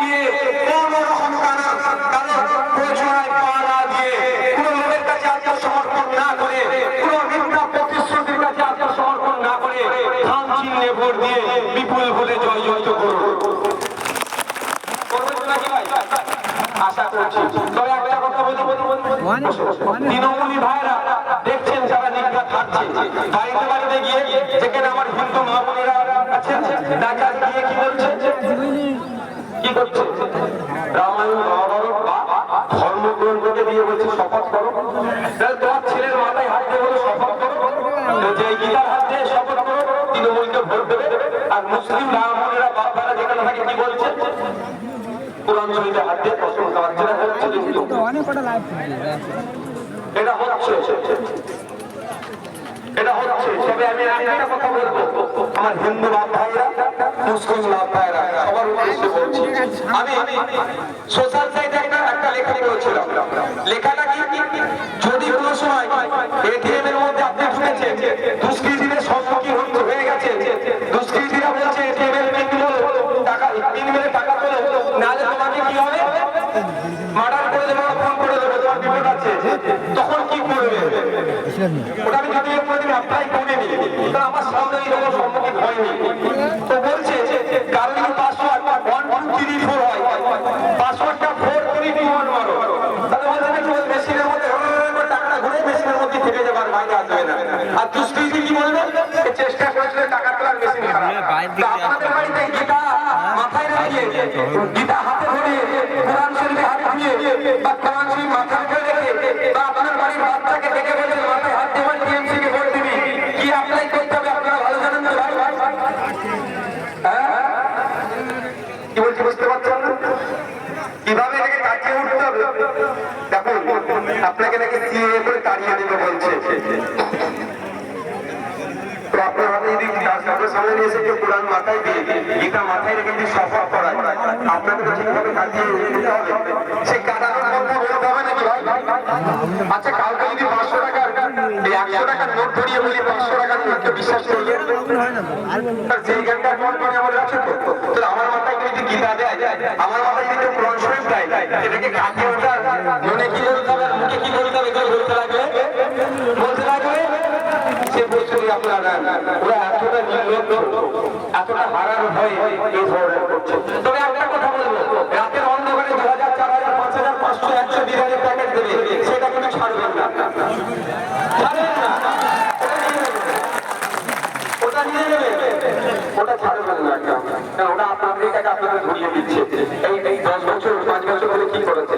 দিয়ে কোনো রকম কারো প্রয়োজনায় পা না দিয়ে কোনো লোকের কাছে আত্মসমর্পণ না করে কোনো মিথ্যা প্রতিশ্রুতির কাছে আত্মসমর্পণ না করে ধান চিহ্নে ভোট দিয়ে বিপুল ভোটে জয়যুক্ত করুন। আশা করছি। তবে একটা কথা বলি, তৃণমূলী ভাইরা দেখছেন যারা নিকা থাকছে বাড়িতে বাড়িতে গিয়ে, যেখানে আমার হিন্দু মা বোনেরা আছেন, তারা গিয়ে কি বলছে, কি করছে, রামায়ণ মহাভারত বা ধর্মগ্রন্থকে দিয়ে বলছে শপথ করো। তোমার ছেলের মাথায় হাত দিয়ে বলে শপথ করো, যে গীতার হাত দিয়ে শপথ করো, তৃণমূলকে ভোট দেবে। আর মুসলিম রামরা বাবারা যেখানে থাকে কি বলছে, কোরআন শরীফে হাত দিয়ে কসম খাওয়াচ্ছে। এটা হচ্ছে। তবে আমি একটা কথা বলবো, আমার হিন্দু বাপ ভাইরা, মুসলিম বাপ ভাইরা সবার উদ্দেশ্যে বলছি, আমি সোশ্যাল সাইটে একটা লেখা করেছিলাম। লেখাটা কি, যদি কোনো সময় এটিএম এর মধ্যে আপনি ঢুকেছেন, দুষ্কৃতীদের সম্মুখীন হয়ে গেছে, দুষ্কৃতীরা বলছে এটিএম এর পিন বলো, টাকা পিন মেরে টাকা তোলো, নাহলে তোমাকে কি হবে, মার্ডার করে দেবো, ফোন করে দেবো, তোমার বিপদ আছে, তখন কি করবে? ওটা আমি যদি কোনোদিন অ্যাপ্লাই করিনি, কারণ আমার সামনে এরকম সম্মুখীন হয়নি। তো বলছে কারো যদি পাসওয়ার্ড 1234 হয়, পাসওয়ার্ডটা 4321 মারো, তাহলে বলছে নাকি ওই মেশিনের মধ্যে টাকাটা ঘুরে মেশিনের মধ্যে থেকে যাবে, আর বাইরে আসবে না। আর দুষ্কৃতী কি বলবে, চেষ্টা করেছিল টাকা তোলার মেশিন খারাপ। আপনাদের বাড়িতে গীতা মাথায় রেখে, গীতা হাতে ধরে, কোরআন শরীফে হাত দিয়ে বা কোরআন শরীফ মাথায় রেখে, বা আপনার বাড়ির বাচ্চাকে দেখে বলে মাথায় হাত দেবেন, টিএমসি কে ভোট দিবি, কি অ্যাপ্লাই করতে হবে আপনারা ভালো জানেন তো ভাই? কি বলছি বুঝতে পারছেন না? কিভাবে এটাকে কাটিয়ে উঠতে হবে? দেখুন, আপনাকে নাকি সিএ করে তাড়িয়ে দেবে বলছে, তো আপনার হাতে যদি তার সামনে নিয়ে এসে কোরআন মাথায় দিয়ে গীতা মাথায় রেখে যদি শপথ করায়, আপনাকে তো ঠিকভাবে কাটিয়ে উঠতে হবে। সে কাটানোর কথা বলতে হবে নাকি ভাই? আচ্ছা, কাউকে যদি 500 টাকার 100 টাকার নোট ধরিয়ে বলি 500 টাকার নোটকে বিশ্বাস করবে, সেই জ্ঞানটা আমাদের আছে তো? তাহলে আমার মাথায় যদি গীতা দেয়, আমার মাথায় যদি কোরআন শরীফ দেয়, এটাকে কাটিয়ে ওঠার মনে কি বলতে হবে, মুখে কি বলতে হবে, এগুলো বলতে লাগবে সে পরিস্থিতি আপনারা, ওরা এতটা নির্লজ্জ, এতটা হারার ভয়ে এই ধরনের করছে। তবে একটা কথা বলবো, রাতের অন্ধকারে 2000, 4000, 5000, 500, 100 বিরিয়ানির প্যাকেট দেবে, সেটা কিন্তু ছাড়বেন না, ওটা নিয়ে নেবে, ওটা ছাড়বেন না, ওটা আপনাদের টাকা আপনাদের ধরিয়ে দিচ্ছে। এই 10 বছর 5 বছর ধরে কি করেছে?